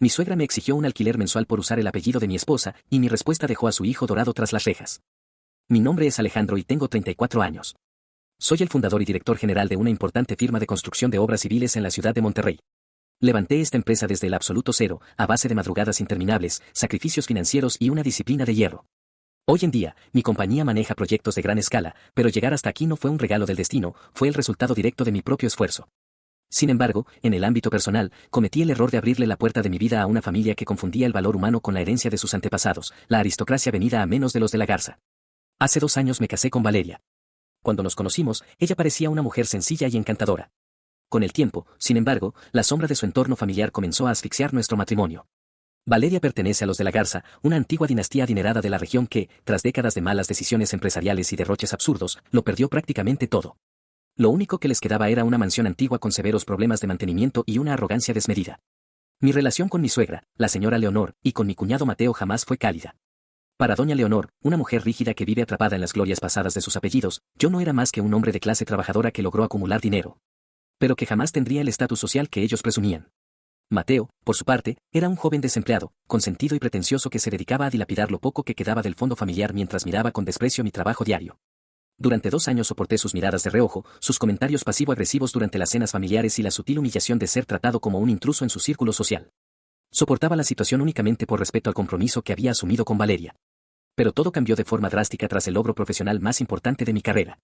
Mi suegra me exigió un alquiler mensual por usar el apellido de mi esposa, y mi respuesta dejó a su hijo dorado tras las rejas. Mi nombre es Alejandro y tengo 34 años. Soy el fundador y director general de una importante firma de construcción de obras civiles en la ciudad de Monterrey. Levanté esta empresa desde el absoluto cero, a base de madrugadas interminables, sacrificios financieros y una disciplina de hierro. Hoy en día, mi compañía maneja proyectos de gran escala, pero llegar hasta aquí no fue un regalo del destino, fue el resultado directo de mi propio esfuerzo. Sin embargo, en el ámbito personal, cometí el error de abrirle la puerta de mi vida a una familia que confundía el valor humano con la herencia de sus antepasados, la aristocracia venida a menos de los de la Garza. Hace 2 años me casé con Valeria. Cuando nos conocimos, ella parecía una mujer sencilla y encantadora. Con el tiempo, sin embargo, la sombra de su entorno familiar comenzó a asfixiar nuestro matrimonio. Valeria pertenece a los de la Garza, una antigua dinastía adinerada de la región que, tras décadas de malas decisiones empresariales y derroches absurdos, lo perdió prácticamente todo. Lo único que les quedaba era una mansión antigua con severos problemas de mantenimiento y una arrogancia desmedida. Mi relación con mi suegra, la señora Leonor, y con mi cuñado Mateo jamás fue cálida. Para doña Leonor, una mujer rígida que vive atrapada en las glorias pasadas de sus apellidos, yo no era más que un hombre de clase trabajadora que logró acumular dinero, pero que jamás tendría el estatus social que ellos presumían. Mateo, por su parte, era un joven desempleado, consentido y pretencioso que se dedicaba a dilapidar lo poco que quedaba del fondo familiar mientras miraba con desprecio mi trabajo diario. Durante 2 años soporté sus miradas de reojo, sus comentarios pasivo-agresivos durante las cenas familiares y la sutil humillación de ser tratado como un intruso en su círculo social. Soportaba la situación únicamente por respeto al compromiso que había asumido con Valeria. Pero todo cambió de forma drástica tras el logro profesional más importante de mi carrera.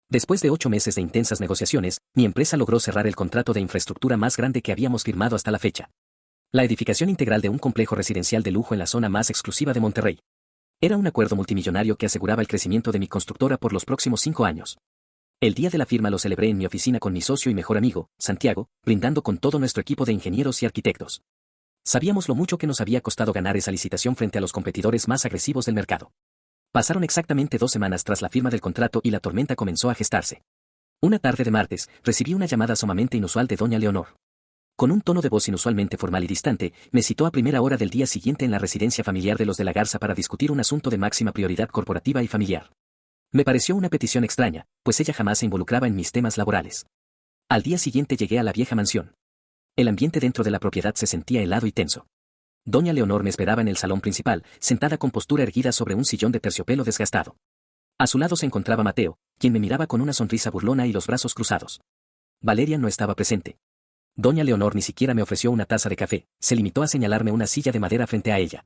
Después de 8 meses de intensas negociaciones, mi empresa logró cerrar el contrato de infraestructura más grande que habíamos firmado hasta la fecha. La edificación integral de un complejo residencial de lujo en la zona más exclusiva de Monterrey. Era un acuerdo multimillonario que aseguraba el crecimiento de mi constructora por los próximos 5 años. El día de la firma lo celebré en mi oficina con mi socio y mejor amigo, Santiago, brindando con todo nuestro equipo de ingenieros y arquitectos. Sabíamos lo mucho que nos había costado ganar esa licitación frente a los competidores más agresivos del mercado. Pasaron exactamente 2 semanas tras la firma del contrato y la tormenta comenzó a gestarse. Una tarde de martes, recibí una llamada sumamente inusual de doña Leonor. Con un tono de voz inusualmente formal y distante, me citó a primera hora del día siguiente en la residencia familiar de los de la Garza para discutir un asunto de máxima prioridad corporativa y familiar. Me pareció una petición extraña, pues ella jamás se involucraba en mis temas laborales. Al día siguiente llegué a la vieja mansión. El ambiente dentro de la propiedad se sentía helado y tenso. Doña Leonor me esperaba en el salón principal, sentada con postura erguida sobre un sillón de terciopelo desgastado. A su lado se encontraba Mateo, quien me miraba con una sonrisa burlona y los brazos cruzados. Valeria no estaba presente. Doña Leonor ni siquiera me ofreció una taza de café, se limitó a señalarme una silla de madera frente a ella.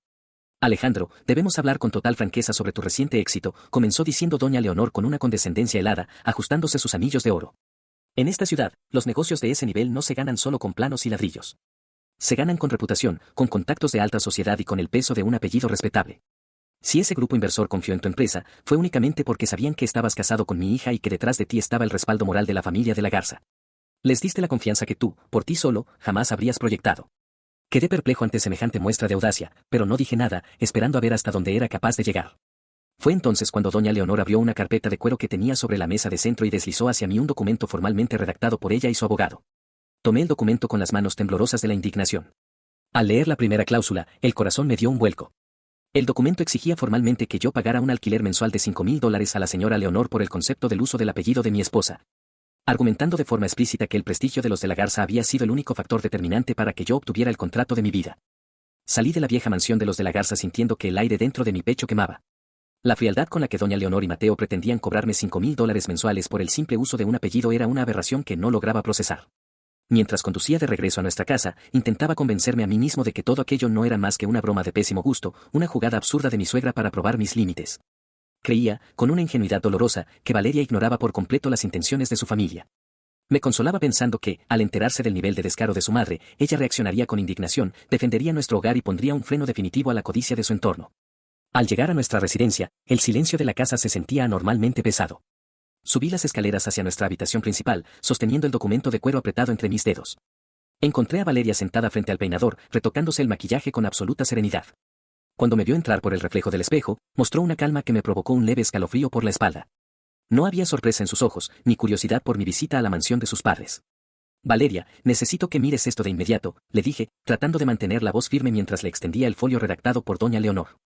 Alejandro, debemos hablar con total franqueza sobre tu reciente éxito, comenzó diciendo doña Leonor con una condescendencia helada, ajustándose sus anillos de oro. En esta ciudad, los negocios de ese nivel no se ganan solo con planos y ladrillos. Se ganan con reputación, con contactos de alta sociedad y con el peso de un apellido respetable. Si ese grupo inversor confió en tu empresa, fue únicamente porque sabían que estabas casado con mi hija y que detrás de ti estaba el respaldo moral de la familia de la Garza. Les diste la confianza que tú, por ti solo, jamás habrías proyectado. Quedé perplejo ante semejante muestra de audacia, pero no dije nada, esperando a ver hasta dónde era capaz de llegar. Fue entonces cuando doña Leonor abrió una carpeta de cuero que tenía sobre la mesa de centro y deslizó hacia mí un documento formalmente redactado por ella y su abogado. Tomé el documento con las manos temblorosas de la indignación. Al leer la primera cláusula, el corazón me dio un vuelco. El documento exigía formalmente que yo pagara un alquiler mensual de $5,000 a la señora Leonor por el concepto del uso del apellido de mi esposa, argumentando de forma explícita que el prestigio de los de la Garza había sido el único factor determinante para que yo obtuviera el contrato de mi vida. Salí de la vieja mansión de los de la Garza sintiendo que el aire dentro de mi pecho quemaba. La frialdad con la que doña Leonor y Mateo pretendían cobrarme $5,000 mensuales por el simple uso de un apellido era una aberración que no lograba procesar. Mientras conducía de regreso a nuestra casa, intentaba convencerme a mí mismo de que todo aquello no era más que una broma de pésimo gusto, una jugada absurda de mi suegra para probar mis límites. Creía, con una ingenuidad dolorosa, que Valeria ignoraba por completo las intenciones de su familia. Me consolaba pensando que, al enterarse del nivel de descaro de su madre, ella reaccionaría con indignación, defendería nuestro hogar y pondría un freno definitivo a la codicia de su entorno. Al llegar a nuestra residencia, el silencio de la casa se sentía anormalmente pesado. Subí las escaleras hacia nuestra habitación principal, sosteniendo el documento de cuero apretado entre mis dedos. Encontré a Valeria sentada frente al peinador, retocándose el maquillaje con absoluta serenidad. Cuando me vio entrar por el reflejo del espejo, mostró una calma que me provocó un leve escalofrío por la espalda. No había sorpresa en sus ojos, ni curiosidad por mi visita a la mansión de sus padres. Valeria, necesito que mires esto de inmediato, le dije, tratando de mantener la voz firme mientras le extendía el folio redactado por doña Leonor.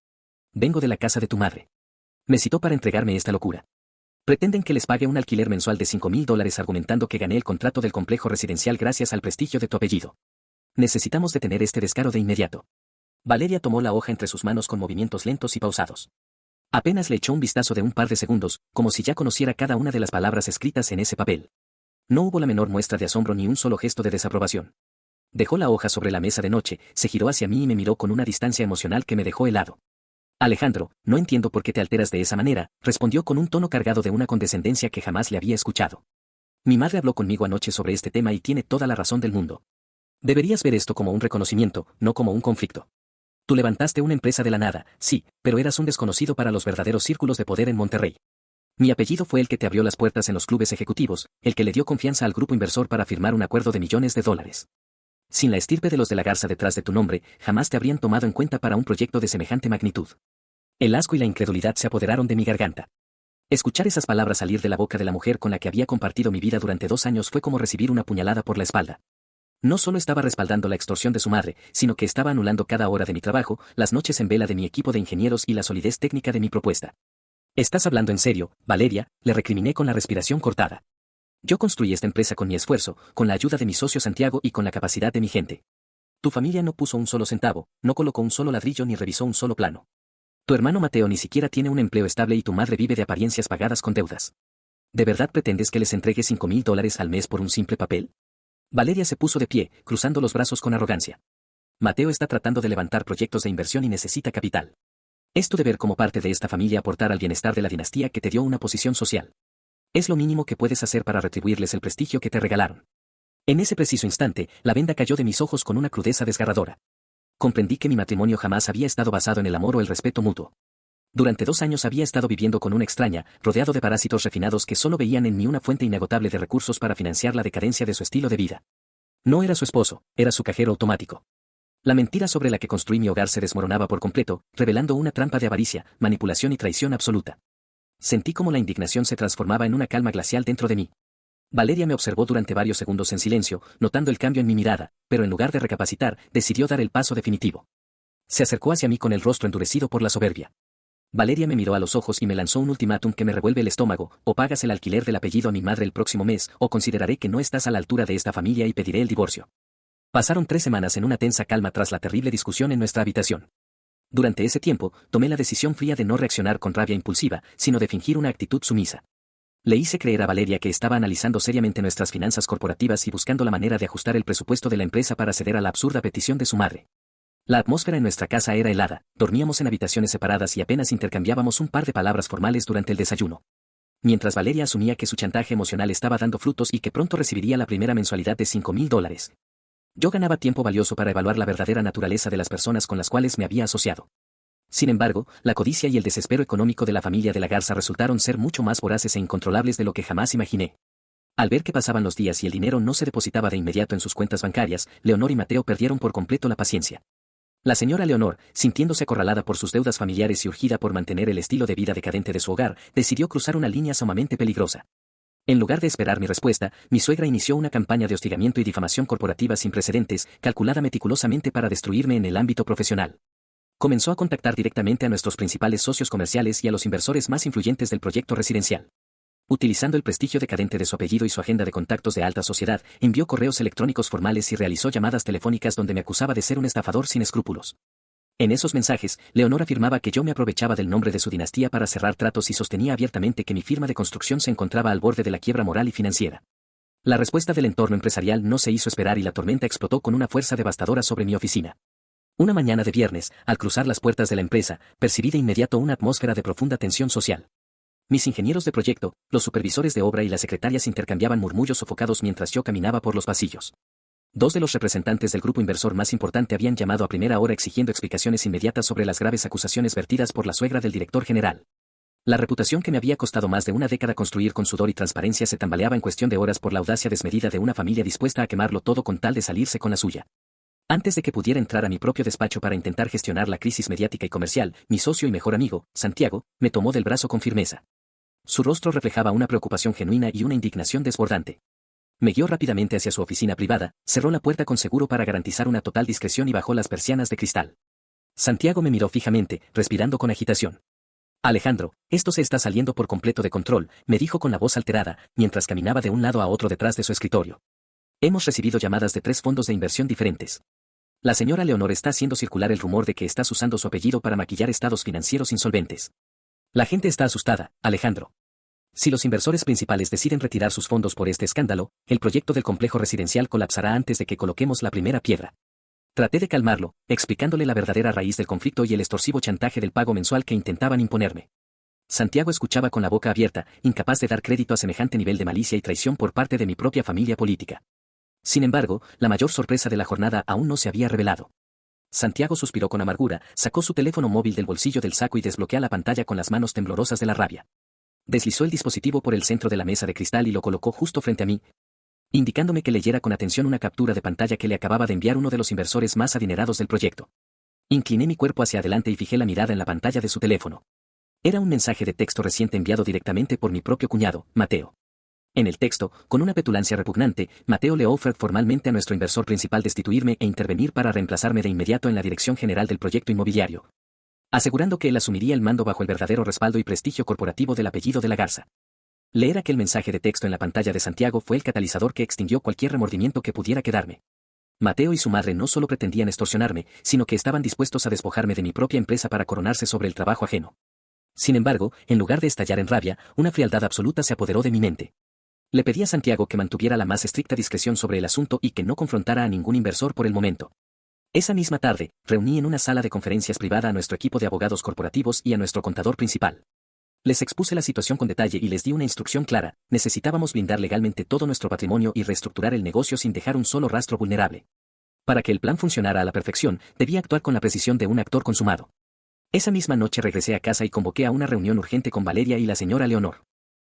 Vengo de la casa de tu madre. Me citó para entregarme esta locura. Pretenden que les pague un alquiler mensual de $5,000 argumentando que gané el contrato del complejo residencial gracias al prestigio de tu apellido. Necesitamos detener este descaro de inmediato. Valeria tomó la hoja entre sus manos con movimientos lentos y pausados. Apenas le echó un vistazo de un par de segundos, como si ya conociera cada una de las palabras escritas en ese papel. No hubo la menor muestra de asombro ni un solo gesto de desaprobación. Dejó la hoja sobre la mesa de noche, se giró hacia mí y me miró con una distancia emocional que me dejó helado. Alejandro, no entiendo por qué te alteras de esa manera, respondió con un tono cargado de una condescendencia que jamás le había escuchado. Mi madre habló conmigo anoche sobre este tema y tiene toda la razón del mundo. Deberías ver esto como un reconocimiento, no como un conflicto. Tú levantaste una empresa de la nada, sí, pero eras un desconocido para los verdaderos círculos de poder en Monterrey. Mi apellido fue el que te abrió las puertas en los clubes ejecutivos, el que le dio confianza al grupo inversor para firmar un acuerdo de millones de dólares. Sin la estirpe de los de la Garza detrás de tu nombre, jamás te habrían tomado en cuenta para un proyecto de semejante magnitud. El asco y la incredulidad se apoderaron de mi garganta. Escuchar esas palabras salir de la boca de la mujer con la que había compartido mi vida durante 2 años fue como recibir una puñalada por la espalda. No solo estaba respaldando la extorsión de su madre, sino que estaba anulando cada hora de mi trabajo, las noches en vela de mi equipo de ingenieros y la solidez técnica de mi propuesta. ¿Estás hablando en serio, Valeria?, le recriminé con la respiración cortada. Yo construí esta empresa con mi esfuerzo, con la ayuda de mi socio Santiago y con la capacidad de mi gente. Tu familia no puso un solo centavo, no colocó un solo ladrillo ni revisó un solo plano. Tu hermano Mateo ni siquiera tiene un empleo estable y tu madre vive de apariencias pagadas con deudas. ¿De verdad pretendes que les entregue $5,000 al mes por un simple papel? Valeria se puso de pie, cruzando los brazos con arrogancia. Mateo está tratando de levantar proyectos de inversión y necesita capital. Es tu deber como parte de esta familia aportar al bienestar de la dinastía que te dio una posición social. Es lo mínimo que puedes hacer para retribuirles el prestigio que te regalaron. En ese preciso instante, la venda cayó de mis ojos con una crudeza desgarradora. Comprendí que mi matrimonio jamás había estado basado en el amor o el respeto mutuo. Durante 2 años había estado viviendo con una extraña, rodeado de parásitos refinados que solo veían en mí una fuente inagotable de recursos para financiar la decadencia de su estilo de vida. No era su esposo, era su cajero automático. La mentira sobre la que construí mi hogar se desmoronaba por completo, revelando una trampa de avaricia, manipulación y traición absoluta. Sentí como la indignación se transformaba en una calma glacial dentro de mí. Valeria me observó durante varios segundos en silencio, notando el cambio en mi mirada, pero en lugar de recapacitar, decidió dar el paso definitivo. Se acercó hacia mí con el rostro endurecido por la soberbia. Valeria me miró a los ojos y me lanzó un ultimátum que me revuelve el estómago: o pagas el alquiler del apellido a mi madre el próximo mes, o consideraré que no estás a la altura de esta familia y pediré el divorcio. Pasaron 3 semanas en una tensa calma tras la terrible discusión en nuestra habitación. Durante ese tiempo, tomé la decisión fría de no reaccionar con rabia impulsiva, sino de fingir una actitud sumisa. Le hice creer a Valeria que estaba analizando seriamente nuestras finanzas corporativas y buscando la manera de ajustar el presupuesto de la empresa para ceder a la absurda petición de su madre. La atmósfera en nuestra casa era helada, dormíamos en habitaciones separadas y apenas intercambiábamos un par de palabras formales durante el desayuno. Mientras Valeria asumía que su chantaje emocional estaba dando frutos y que pronto recibiría la primera mensualidad de $5,000. Yo ganaba tiempo valioso para evaluar la verdadera naturaleza de las personas con las cuales me había asociado. Sin embargo, la codicia y el desespero económico de la familia de la Garza resultaron ser mucho más voraces e incontrolables de lo que jamás imaginé. Al ver que pasaban los días y el dinero no se depositaba de inmediato en sus cuentas bancarias, Leonor y Mateo perdieron por completo la paciencia. La señora Leonor, sintiéndose acorralada por sus deudas familiares y urgida por mantener el estilo de vida decadente de su hogar, decidió cruzar una línea sumamente peligrosa. En lugar de esperar mi respuesta, mi suegra inició una campaña de hostigamiento y difamación corporativa sin precedentes, calculada meticulosamente para destruirme en el ámbito profesional. Comenzó a contactar directamente a nuestros principales socios comerciales y a los inversores más influyentes del proyecto residencial. Utilizando el prestigio decadente de su apellido y su agenda de contactos de alta sociedad, envió correos electrónicos formales y realizó llamadas telefónicas donde me acusaba de ser un estafador sin escrúpulos. En esos mensajes, Leonor afirmaba que yo me aprovechaba del nombre de su dinastía para cerrar tratos y sostenía abiertamente que mi firma de construcción se encontraba al borde de la quiebra moral y financiera. La respuesta del entorno empresarial no se hizo esperar y la tormenta explotó con una fuerza devastadora sobre mi oficina. Una mañana de viernes, al cruzar las puertas de la empresa, percibí de inmediato una atmósfera de profunda tensión social. Mis ingenieros de proyecto, los supervisores de obra y las secretarias intercambiaban murmullos sofocados mientras yo caminaba por los pasillos. 2 de los representantes del grupo inversor más importante habían llamado a primera hora exigiendo explicaciones inmediatas sobre las graves acusaciones vertidas por la suegra del director general. La reputación que me había costado más de una década construir con sudor y transparencia se tambaleaba en cuestión de horas por la audacia desmedida de una familia dispuesta a quemarlo todo con tal de salirse con la suya. Antes de que pudiera entrar a mi propio despacho para intentar gestionar la crisis mediática y comercial, mi socio y mejor amigo, Santiago, me tomó del brazo con firmeza. Su rostro reflejaba una preocupación genuina y una indignación desbordante. Me guió rápidamente hacia su oficina privada, cerró la puerta con seguro para garantizar una total discreción y bajó las persianas de cristal. Santiago me miró fijamente, respirando con agitación. Alejandro, esto se está saliendo por completo de control, me dijo con la voz alterada, mientras caminaba de un lado a otro detrás de su escritorio. Hemos recibido llamadas de 3 fondos de inversión diferentes. La señora Leonor está haciendo circular el rumor de que estás usando su apellido para maquillar estados financieros insolventes. La gente está asustada, Alejandro. Si los inversores principales deciden retirar sus fondos por este escándalo, el proyecto del complejo residencial colapsará antes de que coloquemos la primera piedra. Traté de calmarlo, explicándole la verdadera raíz del conflicto y el extorsivo chantaje del pago mensual que intentaban imponerme. Santiago escuchaba con la boca abierta, incapaz de dar crédito a semejante nivel de malicia y traición por parte de mi propia familia política. Sin embargo, la mayor sorpresa de la jornada aún no se había revelado. Santiago suspiró con amargura, sacó su teléfono móvil del bolsillo del saco y desbloqueó la pantalla con las manos temblorosas de la rabia. Deslizó el dispositivo por el centro de la mesa de cristal y lo colocó justo frente a mí, indicándome que leyera con atención una captura de pantalla que le acababa de enviar uno de los inversores más adinerados del proyecto. Incliné mi cuerpo hacia adelante y fijé la mirada en la pantalla de su teléfono. Era un mensaje de texto reciente enviado directamente por mi propio cuñado, Mateo. En el texto, con una petulancia repugnante, Mateo le ofrece formalmente a nuestro inversor principal destituirme e intervenir para reemplazarme de inmediato en la dirección general del proyecto inmobiliario, asegurando que él asumiría el mando bajo el verdadero respaldo y prestigio corporativo del apellido de la Garza. Leer aquel mensaje de texto en la pantalla de Santiago fue el catalizador que extinguió cualquier remordimiento que pudiera quedarme. Mateo y su madre no solo pretendían extorsionarme, sino que estaban dispuestos a despojarme de mi propia empresa para coronarse sobre el trabajo ajeno. Sin embargo, en lugar de estallar en rabia, una frialdad absoluta se apoderó de mi mente. Le pedí a Santiago que mantuviera la más estricta discreción sobre el asunto y que no confrontara a ningún inversor por el momento. Esa misma tarde, reuní en una sala de conferencias privada a nuestro equipo de abogados corporativos y a nuestro contador principal. Les expuse la situación con detalle y les di una instrucción clara: necesitábamos blindar legalmente todo nuestro patrimonio y reestructurar el negocio sin dejar un solo rastro vulnerable. Para que el plan funcionara a la perfección, debía actuar con la precisión de un actor consumado. Esa misma noche regresé a casa y convoqué a una reunión urgente con Valeria y la señora Leonor.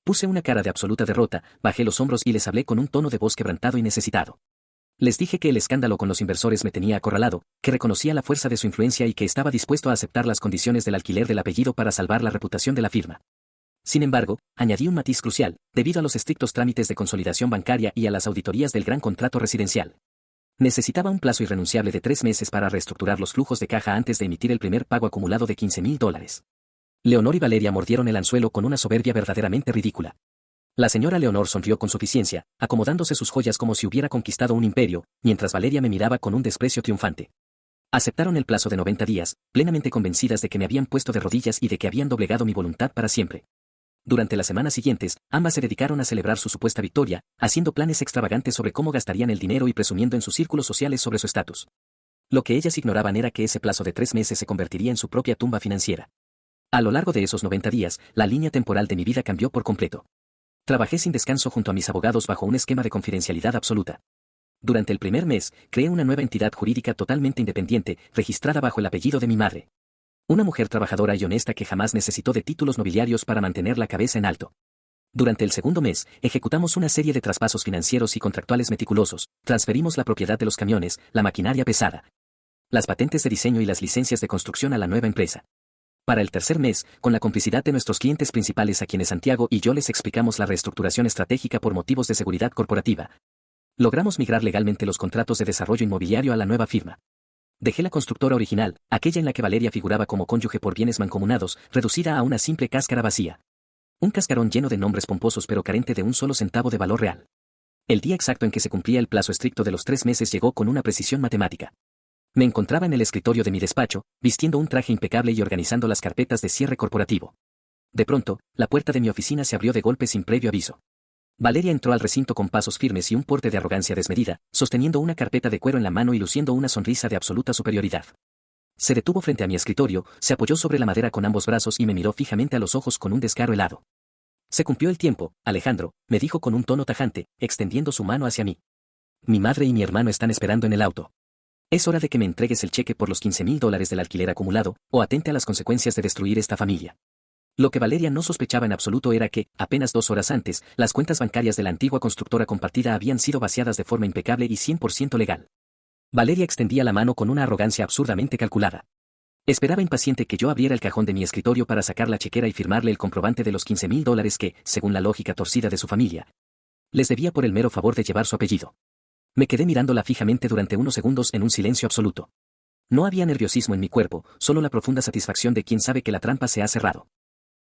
Puse una cara de absoluta derrota, bajé los hombros y les hablé con un tono de voz quebrantado y necesitado. Les dije que el escándalo con los inversores me tenía acorralado, que reconocía la fuerza de su influencia y que estaba dispuesto a aceptar las condiciones del alquiler del apellido para salvar la reputación de la firma. Sin embargo, añadí un matiz crucial, debido a los estrictos trámites de consolidación bancaria y a las auditorías del gran contrato residencial. Necesitaba un plazo irrenunciable de 3 meses para reestructurar los flujos de caja antes de emitir el primer pago acumulado de $15,000. Leonor y Valeria mordieron el anzuelo con una soberbia verdaderamente ridícula. La señora Leonor sonrió con suficiencia, acomodándose sus joyas como si hubiera conquistado un imperio, mientras Valeria me miraba con un desprecio triunfante. Aceptaron el plazo de 90 días, plenamente convencidas de que me habían puesto de rodillas y de que habían doblegado mi voluntad para siempre. Durante las semanas siguientes, ambas se dedicaron a celebrar su supuesta victoria, haciendo planes extravagantes sobre cómo gastarían el dinero y presumiendo en sus círculos sociales sobre su estatus. Lo que ellas ignoraban era que ese plazo de 3 meses se convertiría en su propia tumba financiera. A lo largo de esos 90 días, la línea temporal de mi vida cambió por completo. Trabajé sin descanso junto a mis abogados bajo un esquema de confidencialidad absoluta. Durante el primer mes, creé una nueva entidad jurídica totalmente independiente, registrada bajo el apellido de mi madre. Una mujer trabajadora y honesta que jamás necesitó de títulos nobiliarios para mantener la cabeza en alto. Durante el segundo mes, ejecutamos una serie de traspasos financieros y contractuales meticulosos, transferimos la propiedad de los camiones, la maquinaria pesada, las patentes de diseño y las licencias de construcción a la nueva empresa. Para el tercer mes, con la complicidad de nuestros clientes principales a quienes Santiago y yo les explicamos la reestructuración estratégica por motivos de seguridad corporativa, logramos migrar legalmente los contratos de desarrollo inmobiliario a la nueva firma. Dejé la constructora original, aquella en la que Valeria figuraba como cónyuge por bienes mancomunados, reducida a una simple cáscara vacía. Un cascarón lleno de nombres pomposos pero carente de un solo centavo de valor real. El día exacto en que se cumplía el plazo estricto de los 3 meses llegó con una precisión matemática. Me encontraba en el escritorio de mi despacho, vistiendo un traje impecable y organizando las carpetas de cierre corporativo. De pronto, la puerta de mi oficina se abrió de golpe sin previo aviso. Valeria entró al recinto con pasos firmes y un porte de arrogancia desmedida, sosteniendo una carpeta de cuero en la mano y luciendo una sonrisa de absoluta superioridad. Se detuvo frente a mi escritorio, se apoyó sobre la madera con ambos brazos y me miró fijamente a los ojos con un descaro helado. Se cumplió el tiempo, Alejandro, me dijo con un tono tajante, extendiendo su mano hacia mí. Mi madre y mi hermano están esperando en el auto. Es hora de que me entregues el cheque por los $15,000 del alquiler acumulado, o atente a las consecuencias de destruir esta familia. Lo que Valeria no sospechaba en absoluto era que, apenas 2 horas antes, las cuentas bancarias de la antigua constructora compartida habían sido vaciadas de forma impecable y 100% legal. Valeria extendía la mano con una arrogancia absurdamente calculada. Esperaba impaciente que yo abriera el cajón de mi escritorio para sacar la chequera y firmarle el comprobante de los $15,000 que, según la lógica torcida de su familia, les debía por el mero favor de llevar su apellido. Me quedé mirándola fijamente durante unos segundos en un silencio absoluto. No había nerviosismo en mi cuerpo, solo la profunda satisfacción de quien sabe que la trampa se ha cerrado.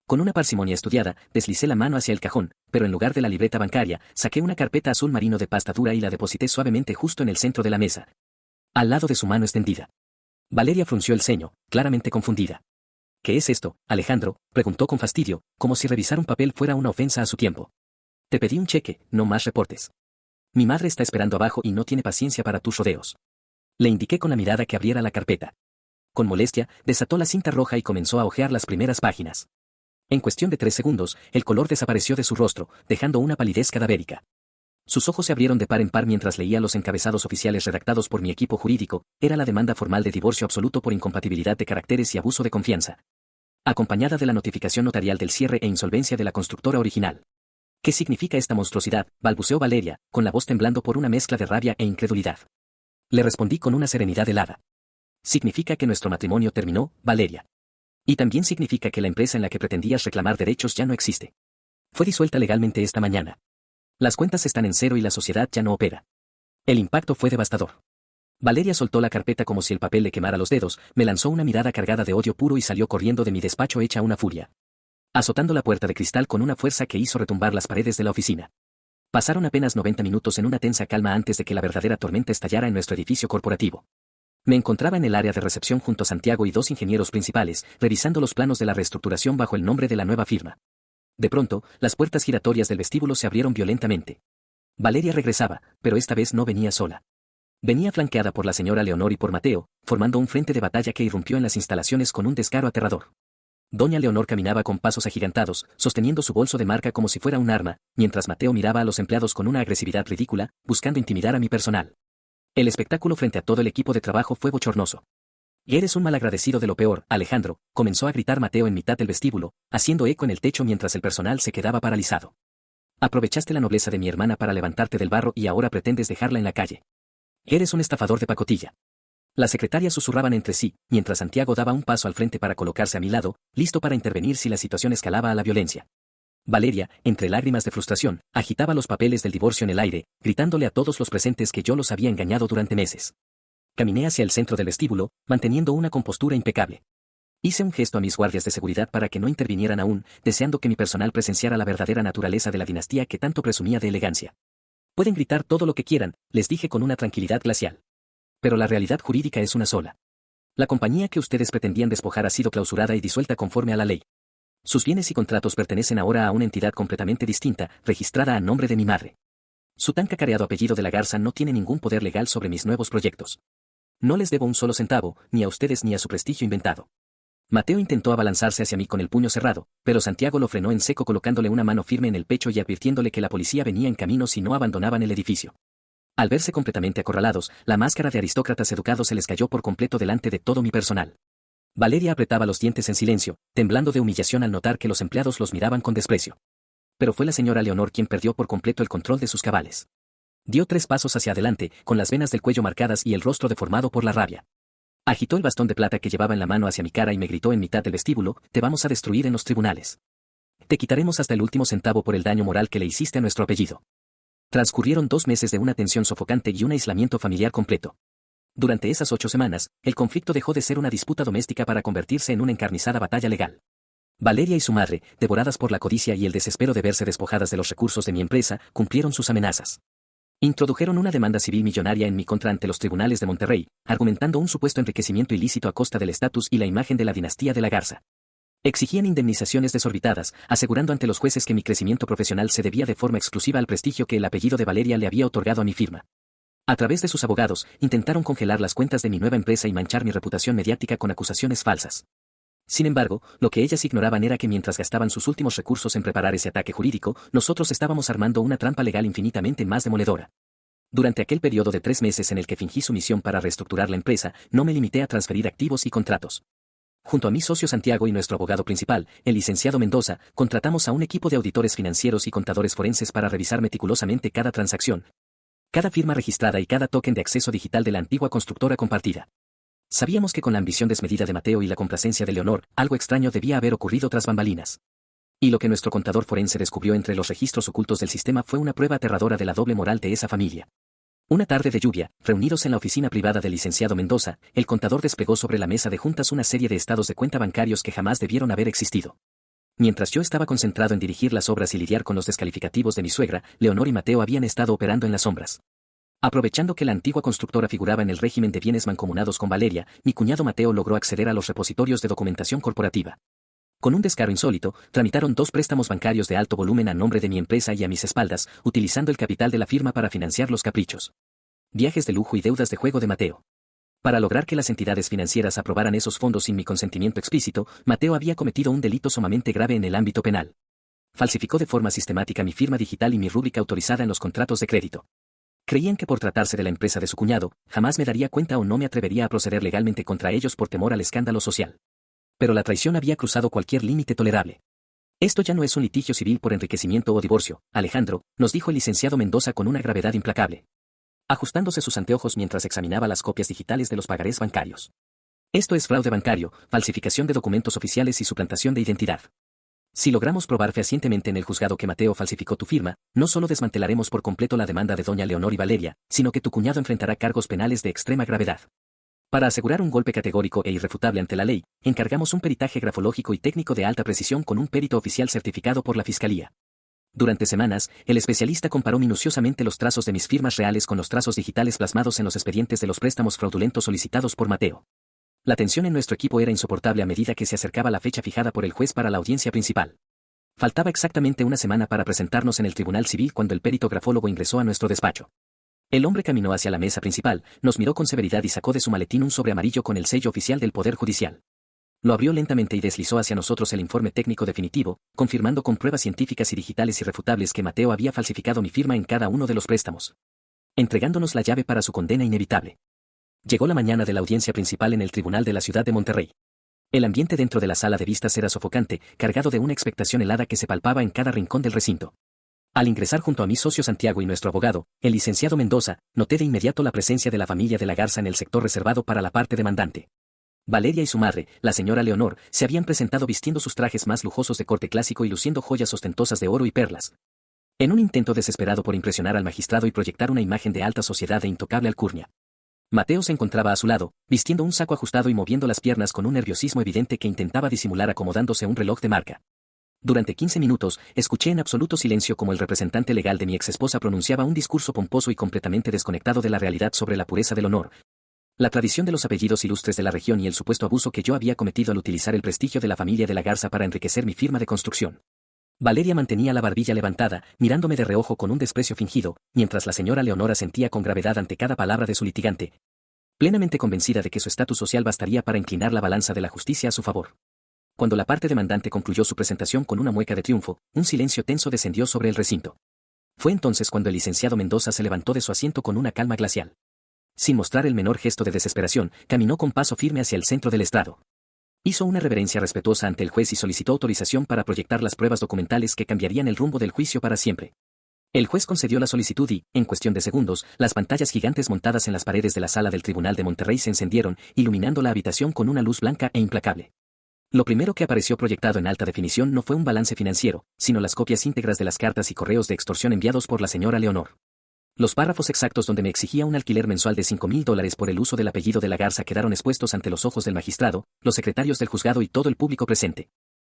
Con una parsimonia estudiada, deslicé la mano hacia el cajón, pero en lugar de la libreta bancaria, saqué una carpeta azul marino de pasta dura y la deposité suavemente justo en el centro de la mesa, al lado de su mano extendida. Valeria frunció el ceño, claramente confundida. ¿Qué es esto, Alejandro?, preguntó con fastidio, como si revisar un papel fuera una ofensa a su tiempo. Te pedí un cheque, no más reportes. Mi madre está esperando abajo y no tiene paciencia para tus rodeos. Le indiqué con la mirada que abriera la carpeta. Con molestia, desató la cinta roja y comenzó a hojear las primeras páginas. En cuestión de 3 segundos, el color desapareció de su rostro, dejando una palidez cadavérica. Sus ojos se abrieron de par en par mientras leía los encabezados oficiales redactados por mi equipo jurídico. Era la demanda formal de divorcio absoluto por incompatibilidad de caracteres y abuso de confianza, acompañada de la notificación notarial del cierre e insolvencia de la constructora original. ¿Qué significa esta monstruosidad?, balbuceó Valeria, con la voz temblando por una mezcla de rabia e incredulidad. Le respondí con una serenidad helada. Significa que nuestro matrimonio terminó, Valeria. Y también significa que la empresa en la que pretendías reclamar derechos ya no existe. Fue disuelta legalmente esta mañana. Las cuentas están en cero y la sociedad ya no opera. El impacto fue devastador. Valeria soltó la carpeta como si el papel le quemara los dedos, me lanzó una mirada cargada de odio puro y salió corriendo de mi despacho hecha una furia, azotando la puerta de cristal con una fuerza que hizo retumbar las paredes de la oficina. Pasaron apenas 90 minutos en una tensa calma antes de que la verdadera tormenta estallara en nuestro edificio corporativo. Me encontraba en el área de recepción junto a Santiago y 2 ingenieros principales, revisando los planos de la reestructuración bajo el nombre de la nueva firma. De pronto, las puertas giratorias del vestíbulo se abrieron violentamente. Valeria regresaba, pero esta vez no venía sola. Venía flanqueada por la señora Leonor y por Mateo, formando un frente de batalla que irrumpió en las instalaciones con un descaro aterrador. Doña Leonor caminaba con pasos agigantados, sosteniendo su bolso de marca como si fuera un arma, mientras Mateo miraba a los empleados con una agresividad ridícula, buscando intimidar a mi personal. El espectáculo frente a todo el equipo de trabajo fue bochornoso. Y eres un malagradecido de lo peor, Alejandro, comenzó a gritar Mateo en mitad del vestíbulo, haciendo eco en el techo mientras el personal se quedaba paralizado. Aprovechaste la nobleza de mi hermana para levantarte del barro y ahora pretendes dejarla en la calle. Eres un estafador de pacotilla. Las secretarias susurraban entre sí, mientras Santiago daba un paso al frente para colocarse a mi lado, listo para intervenir si la situación escalaba a la violencia. Valeria, entre lágrimas de frustración, agitaba los papeles del divorcio en el aire, gritándole a todos los presentes que yo los había engañado durante meses. Caminé hacia el centro del vestíbulo, manteniendo una compostura impecable. Hice un gesto a mis guardias de seguridad para que no intervinieran aún, deseando que mi personal presenciara la verdadera naturaleza de la dinastía que tanto presumía de elegancia. Pueden gritar todo lo que quieran, les dije con una tranquilidad glacial. Pero la realidad jurídica es una sola. La compañía que ustedes pretendían despojar ha sido clausurada y disuelta conforme a la ley. Sus bienes y contratos pertenecen ahora a una entidad completamente distinta, registrada a nombre de mi madre. Su tan cacareado apellido de la Garza no tiene ningún poder legal sobre mis nuevos proyectos. No les debo un solo centavo, ni a ustedes ni a su prestigio inventado. Mateo intentó abalanzarse hacia mí con el puño cerrado, pero Santiago lo frenó en seco colocándole una mano firme en el pecho y advirtiéndole que la policía venía en camino si no abandonaban el edificio. Al verse completamente acorralados, la máscara de aristócratas educados se les cayó por completo delante de todo mi personal. Valeria apretaba los dientes en silencio, temblando de humillación al notar que los empleados los miraban con desprecio. Pero fue la señora Leonor quien perdió por completo el control de sus cabales. Dio 3 pasos hacia adelante, con las venas del cuello marcadas y el rostro deformado por la rabia. Agitó el bastón de plata que llevaba en la mano hacia mi cara y me gritó en mitad del vestíbulo: te vamos a destruir en los tribunales. Te quitaremos hasta el último centavo por el daño moral que le hiciste a nuestro apellido. Transcurrieron 2 meses de una tensión sofocante y un aislamiento familiar completo. Durante esas 8 semanas, el conflicto dejó de ser una disputa doméstica para convertirse en una encarnizada batalla legal. Valeria y su madre, devoradas por la codicia y el desespero de verse despojadas de los recursos de mi empresa, cumplieron sus amenazas. Introdujeron una demanda civil millonaria en mi contra ante los tribunales de Monterrey, argumentando un supuesto enriquecimiento ilícito a costa del estatus y la imagen de la dinastía de la Garza. Exigían indemnizaciones desorbitadas, asegurando ante los jueces que mi crecimiento profesional se debía de forma exclusiva al prestigio que el apellido de Valeria le había otorgado a mi firma. A través de sus abogados, intentaron congelar las cuentas de mi nueva empresa y manchar mi reputación mediática con acusaciones falsas. Sin embargo, lo que ellas ignoraban era que mientras gastaban sus últimos recursos en preparar ese ataque jurídico, nosotros estábamos armando una trampa legal infinitamente más demoledora. Durante aquel periodo de 3 meses en el que fingí sumisión para reestructurar la empresa, no me limité a transferir activos y contratos. Junto a mi socio Santiago y nuestro abogado principal, el licenciado Mendoza, contratamos a un equipo de auditores financieros y contadores forenses para revisar meticulosamente cada transacción, cada firma registrada y cada token de acceso digital de la antigua constructora compartida. Sabíamos que con la ambición desmedida de Mateo y la complacencia de Leonor, algo extraño debía haber ocurrido tras bambalinas. Y lo que nuestro contador forense descubrió entre los registros ocultos del sistema fue una prueba aterradora de la doble moral de esa familia. Una tarde de lluvia, reunidos en la oficina privada del licenciado Mendoza, el contador desplegó sobre la mesa de juntas una serie de estados de cuenta bancarios que jamás debieron haber existido. Mientras yo estaba concentrado en dirigir las obras y lidiar con los descalificativos de mi suegra, Leonor y Mateo habían estado operando en las sombras. Aprovechando que la antigua constructora figuraba en el régimen de bienes mancomunados con Valeria, mi cuñado Mateo logró acceder a los repositorios de documentación corporativa. Con un descaro insólito, tramitaron 2 préstamos bancarios de alto volumen a nombre de mi empresa y a mis espaldas, utilizando el capital de la firma para financiar los caprichos, viajes de lujo y deudas de juego de Mateo. Para lograr que las entidades financieras aprobaran esos fondos sin mi consentimiento explícito, Mateo había cometido un delito sumamente grave en el ámbito penal. Falsificó de forma sistemática mi firma digital y mi rúbrica autorizada en los contratos de crédito. Creían que por tratarse de la empresa de su cuñado, jamás me daría cuenta o no me atrevería a proceder legalmente contra ellos por temor al escándalo social. Pero la traición había cruzado cualquier límite tolerable. Esto ya no es un litigio civil por enriquecimiento o divorcio, Alejandro, nos dijo el licenciado Mendoza con una gravedad implacable, ajustándose sus anteojos mientras examinaba las copias digitales de los pagarés bancarios. Esto es fraude bancario, falsificación de documentos oficiales y suplantación de identidad. Si logramos probar fehacientemente en el juzgado que Mateo falsificó tu firma, no solo desmantelaremos por completo la demanda de doña Leonor y Valeria, sino que tu cuñado enfrentará cargos penales de extrema gravedad. Para asegurar un golpe categórico e irrefutable ante la ley, encargamos un peritaje grafológico y técnico de alta precisión con un perito oficial certificado por la Fiscalía. Durante semanas, el especialista comparó minuciosamente los trazos de mis firmas reales con los trazos digitales plasmados en los expedientes de los préstamos fraudulentos solicitados por Mateo. La tensión en nuestro equipo era insoportable a medida que se acercaba la fecha fijada por el juez para la audiencia principal. Faltaba exactamente una semana para presentarnos en el Tribunal Civil cuando el perito grafólogo ingresó a nuestro despacho. El hombre caminó hacia la mesa principal, nos miró con severidad y sacó de su maletín un sobre amarillo con el sello oficial del Poder Judicial. Lo abrió lentamente y deslizó hacia nosotros el informe técnico definitivo, confirmando con pruebas científicas y digitales irrefutables que Mateo había falsificado mi firma en cada uno de los préstamos, entregándonos la llave para su condena inevitable. Llegó la mañana de la audiencia principal en el Tribunal de la Ciudad de Monterrey. El ambiente dentro de la sala de vistas era sofocante, cargado de una expectación helada que se palpaba en cada rincón del recinto. Al ingresar junto a mi socio Santiago y nuestro abogado, el licenciado Mendoza, noté de inmediato la presencia de la familia de la Garza en el sector reservado para la parte demandante. Valeria y su madre, la señora Leonor, se habían presentado vistiendo sus trajes más lujosos de corte clásico y luciendo joyas ostentosas de oro y perlas. En un intento desesperado por impresionar al magistrado y proyectar una imagen de alta sociedad e intocable alcurnia. Mateo se encontraba a su lado, vistiendo un saco ajustado y moviendo las piernas con un nerviosismo evidente que intentaba disimular acomodándose un reloj de marca. Durante 15 minutos, escuché en absoluto silencio como el representante legal de mi exesposa pronunciaba un discurso pomposo y completamente desconectado de la realidad sobre la pureza del honor, la tradición de los apellidos ilustres de la región y el supuesto abuso que yo había cometido al utilizar el prestigio de la familia de la Garza para enriquecer mi firma de construcción. Valeria mantenía la barbilla levantada, mirándome de reojo con un desprecio fingido, mientras la señora Leonora sentía con gravedad ante cada palabra de su litigante, plenamente convencida de que su estatus social bastaría para inclinar la balanza de la justicia a su favor. Cuando la parte demandante concluyó su presentación con una mueca de triunfo, un silencio tenso descendió sobre el recinto. Fue entonces cuando el licenciado Mendoza se levantó de su asiento con una calma glacial. Sin mostrar el menor gesto de desesperación, caminó con paso firme hacia el centro del estrado. Hizo una reverencia respetuosa ante el juez y solicitó autorización para proyectar las pruebas documentales que cambiarían el rumbo del juicio para siempre. El juez concedió la solicitud y, en cuestión de segundos, las pantallas gigantes montadas en las paredes de la sala del Tribunal de Monterrey se encendieron, iluminando la habitación con una luz blanca e implacable. Lo primero que apareció proyectado en alta definición no fue un balance financiero, sino las copias íntegras de las cartas y correos de extorsión enviados por la señora Leonor. Los párrafos exactos donde me exigía un alquiler mensual de $5,000 por el uso del apellido de la Garza quedaron expuestos ante los ojos del magistrado, los secretarios del juzgado y todo el público presente.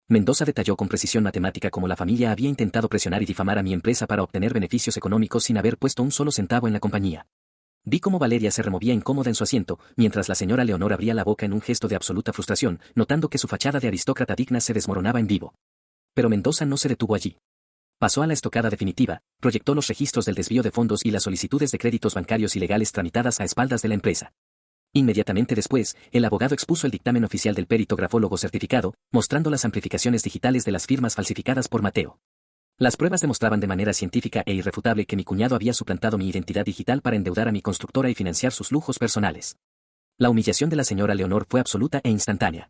Mendoza detalló con precisión matemática cómo la familia había intentado presionar y difamar a mi empresa para obtener beneficios económicos sin haber puesto un solo centavo en la compañía. Vi cómo Valeria se removía incómoda en su asiento, mientras la señora Leonor abría la boca en un gesto de absoluta frustración, notando que su fachada de aristócrata digna se desmoronaba en vivo. Pero Mendoza no se detuvo allí. Pasó a la estocada definitiva, proyectó los registros del desvío de fondos y las solicitudes de créditos bancarios ilegales tramitadas a espaldas de la empresa. Inmediatamente después, el abogado expuso el dictamen oficial del perito grafólogo certificado, mostrando las amplificaciones digitales de las firmas falsificadas por Mateo. Las pruebas demostraban de manera científica e irrefutable que mi cuñado había suplantado mi identidad digital para endeudar a mi constructora y financiar sus lujos personales. La humillación de la señora Leonor fue absoluta e instantánea.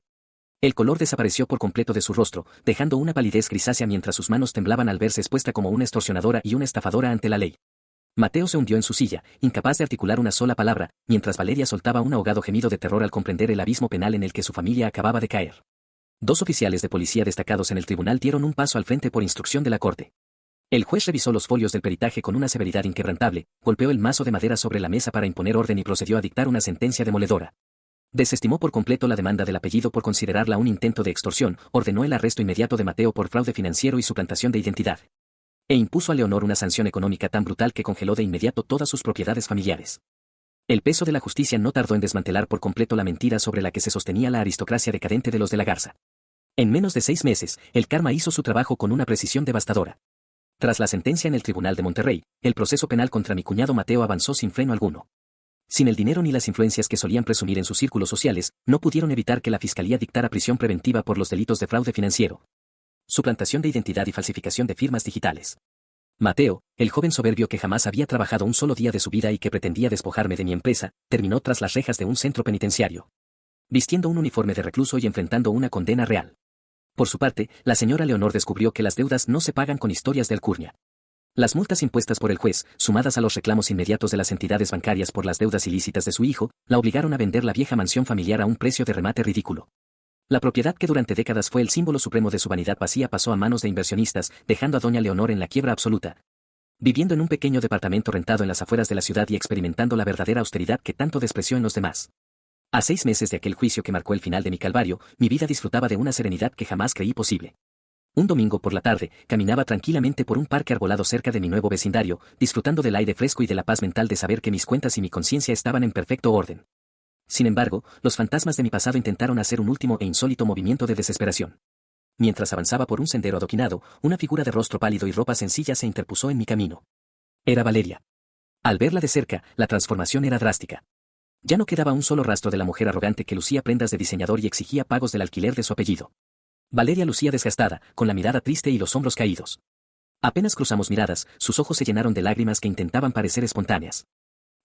El color desapareció por completo de su rostro, dejando una palidez grisácea mientras sus manos temblaban al verse expuesta como una extorsionadora y una estafadora ante la ley. Mateo se hundió en su silla, incapaz de articular una sola palabra, mientras Valeria soltaba un ahogado gemido de terror al comprender el abismo penal en el que su familia acababa de caer. 2 oficiales de policía destacados en el tribunal dieron un paso al frente por instrucción de la corte. El juez revisó los folios del peritaje con una severidad inquebrantable, golpeó el mazo de madera sobre la mesa para imponer orden y procedió a dictar una sentencia demoledora. Desestimó por completo la demanda del apellido por considerarla un intento de extorsión, ordenó el arresto inmediato de Mateo por fraude financiero y suplantación de identidad. E impuso a Leonor una sanción económica tan brutal que congeló de inmediato todas sus propiedades familiares. El peso de la justicia no tardó en desmantelar por completo la mentira sobre la que se sostenía la aristocracia decadente de los de la Garza. En menos de 6 meses, el karma hizo su trabajo con una precisión devastadora. Tras la sentencia en el Tribunal de Monterrey, el proceso penal contra mi cuñado Mateo avanzó sin freno alguno. Sin el dinero ni las influencias que solían presumir en sus círculos sociales, no pudieron evitar que la Fiscalía dictara prisión preventiva por los delitos de fraude financiero, suplantación de identidad y falsificación de firmas digitales. Mateo, el joven soberbio que jamás había trabajado un solo día de su vida y que pretendía despojarme de mi empresa, terminó tras las rejas de un centro penitenciario, vistiendo un uniforme de recluso y enfrentando una condena real. Por su parte, la señora Leonor descubrió que las deudas no se pagan con historias de alcurnia. Las multas impuestas por el juez, sumadas a los reclamos inmediatos de las entidades bancarias por las deudas ilícitas de su hijo, la obligaron a vender la vieja mansión familiar a un precio de remate ridículo. La propiedad que durante décadas fue el símbolo supremo de su vanidad vacía pasó a manos de inversionistas, dejando a doña Leonor en la quiebra absoluta, viviendo en un pequeño departamento rentado en las afueras de la ciudad y experimentando la verdadera austeridad que tanto despreció en los demás. A 6 meses de aquel juicio que marcó el final de mi calvario, mi vida disfrutaba de una serenidad que jamás creí posible. Un domingo por la tarde, caminaba tranquilamente por un parque arbolado cerca de mi nuevo vecindario, disfrutando del aire fresco y de la paz mental de saber que mis cuentas y mi conciencia estaban en perfecto orden. Sin embargo, los fantasmas de mi pasado intentaron hacer un último e insólito movimiento de desesperación. Mientras avanzaba por un sendero adoquinado, una figura de rostro pálido y ropa sencilla se interpuso en mi camino. Era Valeria. Al verla de cerca, la transformación era drástica. Ya no quedaba un solo rastro de la mujer arrogante que lucía prendas de diseñador y exigía pagos del alquiler de su apellido. Valeria lucía desgastada, con la mirada triste y los hombros caídos. Apenas cruzamos miradas, sus ojos se llenaron de lágrimas que intentaban parecer espontáneas.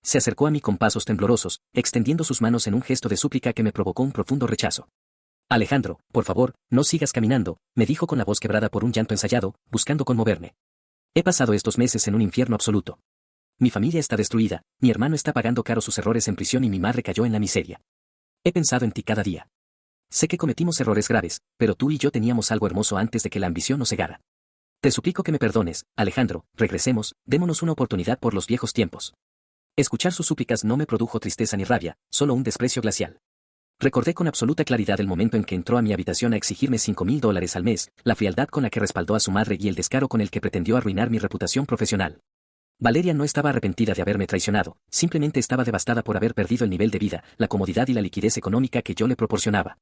Se acercó a mí con pasos temblorosos, extendiendo sus manos en un gesto de súplica que me provocó un profundo rechazo. Alejandro, por favor, no sigas caminando, me dijo con la voz quebrada por un llanto ensayado, buscando conmoverme. He pasado estos meses en un infierno absoluto. Mi familia está destruida, mi hermano está pagando caro sus errores en prisión y mi madre cayó en la miseria. He pensado en ti cada día. Sé que cometimos errores graves, pero tú y yo teníamos algo hermoso antes de que la ambición nos cegara. Te suplico que me perdones, Alejandro, regresemos, démonos una oportunidad por los viejos tiempos. Escuchar sus súplicas no me produjo tristeza ni rabia, solo un desprecio glacial. Recordé con absoluta claridad el momento en que entró a mi habitación a exigirme $5,000 al mes, la frialdad con la que respaldó a su madre y el descaro con el que pretendió arruinar mi reputación profesional. Valeria no estaba arrepentida de haberme traicionado, simplemente estaba devastada por haber perdido el nivel de vida, la comodidad y la liquidez económica que yo le proporcionaba.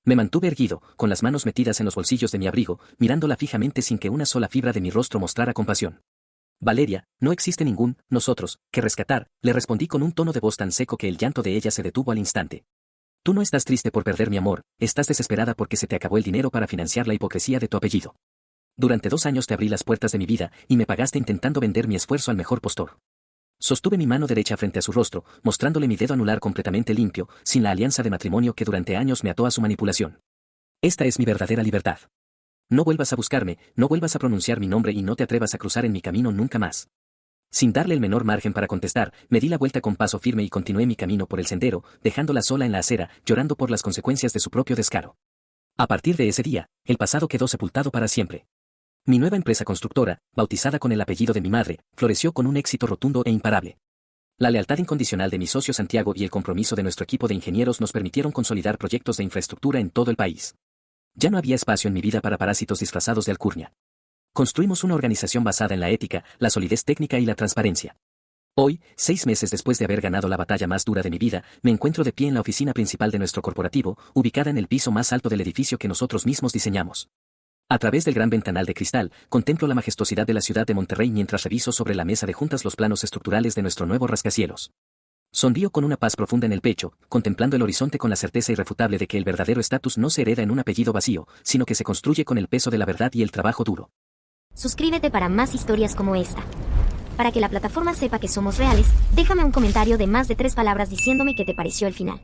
Me mantuve erguido, con las manos metidas en los bolsillos de mi abrigo, mirándola fijamente sin que una sola fibra de mi rostro mostrara compasión. Valeria, no existe ningún nosotros que rescatar, le respondí con un tono de voz tan seco que el llanto de ella se detuvo al instante. Tú no estás triste por perder mi amor, estás desesperada porque se te acabó el dinero para financiar la hipocresía de tu apellido. Durante 2 años te abrí las puertas de mi vida, y me pagaste intentando vender mi esfuerzo al mejor postor. Sostuve mi mano derecha frente a su rostro, mostrándole mi dedo anular completamente limpio, sin la alianza de matrimonio que durante años me ató a su manipulación. Esta es mi verdadera libertad. No vuelvas a buscarme, no vuelvas a pronunciar mi nombre y no te atrevas a cruzar en mi camino nunca más. Sin darle el menor margen para contestar, me di la vuelta con paso firme y continué mi camino por el sendero, dejándola sola en la acera, llorando por las consecuencias de su propio descaro. A partir de ese día, el pasado quedó sepultado para siempre. Mi nueva empresa constructora, bautizada con el apellido de mi madre, floreció con un éxito rotundo e imparable. La lealtad incondicional de mi socio Santiago y el compromiso de nuestro equipo de ingenieros nos permitieron consolidar proyectos de infraestructura en todo el país. Ya no había espacio en mi vida para parásitos disfrazados de alcurnia. Construimos una organización basada en la ética, la solidez técnica y la transparencia. Hoy, 6 meses después de haber ganado la batalla más dura de mi vida, me encuentro de pie en la oficina principal de nuestro corporativo, ubicada en el piso más alto del edificio que nosotros mismos diseñamos. A través del gran ventanal de cristal, contemplo la majestuosidad de la ciudad de Monterrey mientras reviso sobre la mesa de juntas los planos estructurales de nuestro nuevo rascacielos. Sonrío con una paz profunda en el pecho, contemplando el horizonte con la certeza irrefutable de que el verdadero estatus no se hereda en un apellido vacío, sino que se construye con el peso de la verdad y el trabajo duro. Suscríbete para más historias como esta. Para que la plataforma sepa que somos reales, déjame un comentario de más de 3 palabras diciéndome qué te pareció el final.